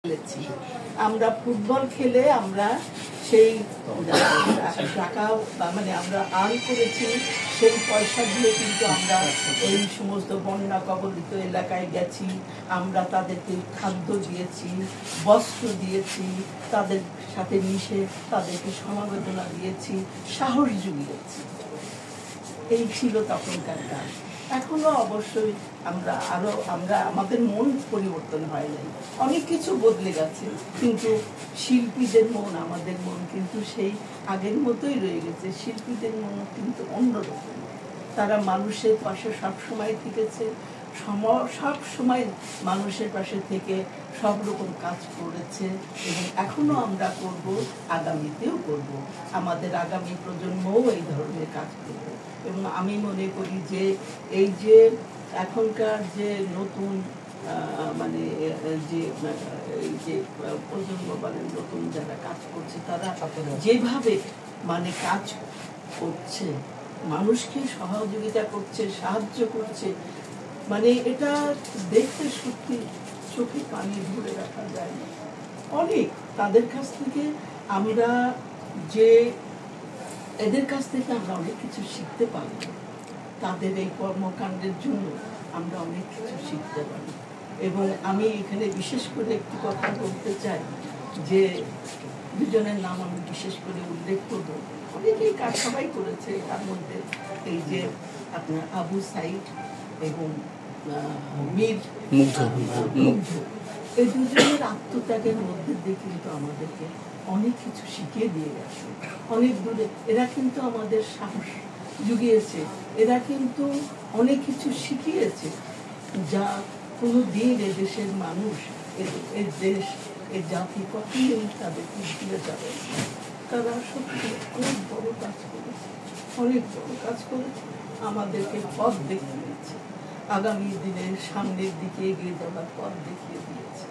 খেলেছি আমরা ফুটবল খেলে আমরা সেই টাকা মানে আমরা আর্ন করেছি সেই পয়সা দিয়ে কিন্তু আমরা এই সমস্ত বন্যা কবলিত এলাকায় গেছি আমরা তাদেরকে খাদ্য দিয়েছি বস্ত্র দিয়েছি তাদের সাথে মিশে তাদেরকে সমবেদনা দিয়েছি সাহস জুগিয়েছি এই ছিল তখনকার কাজ এখনো অবশ্যই আমরা আমাদের মন পরিবর্তন হয় নাই অনেক কিছু বদলে গেছে কিন্তু শিল্পীদের মন আমাদের মন কিন্তু সেই আগের মতোই রয়ে গেছে শিল্পীদের মন কিন্তু অন্যরকম তারা মানুষের পাশে সবসময় থেকেছে সব সময় মানুষের পাশে থেকে সব রকম কাজ করেছে এবং এখনো আমরা করব আগামীতেও করব আমাদের আগামী প্রজন্মও এই ধরনের কাজ করবে এবং আমি মনে করি যে এই যে এখনকার যে নতুন মানে যে এই যে প্রজন্ম মানে নতুন যারা কাজ করছে তারা যেভাবে মানে কাজ করছে মানুষকে সহযোগিতা করছে সাহায্য করছে মানে এটা দেখতে সত্যি চোখে পানি ধরে রাখা যায় না অনেক তাদের কাছ থেকে আমরা যে এদের কাছ থেকে আমরা অনেক কিছু শিখতে পারি তাদের এই কর্মকাণ্ডের জন্য আমরা অনেক কিছু শিখতে পারি এবং আমি এখানে বিশেষ করে একটি কথা বলতে চাই যে দুজনের নাম আমি বিশেষ করে উল্লেখ করব অনেকেই কাজ সবাই করেছে তার মধ্যে এই যে আপনার আবু সাইদ এবং মীর মুগ্ধ এই দুজনের আত্মত্যাগের মধ্যে দিয়ে কিন্তু আমাদেরকে অনেক কিছু শিখিয়ে দিয়ে গেছে অনেক দূরে এরা কিন্তু আমাদের সাহস জুগিয়েছে এরা কিন্তু অনেক কিছু শিখিয়েছে যা কোনো দিন এদেশের মানুষ এর দেশ এর জাতি কখনোই তাদেরকে ভুলে যাবে তারা সত্যি অনেক বড় কাজ করেছে অনেক বড় কাজ করেছে আমাদেরকে পথ দেখিয়েছে আগামী দিনে সামনের দিকে এগিয়ে যাওয়ার পথ দেখিয়ে দিয়েছে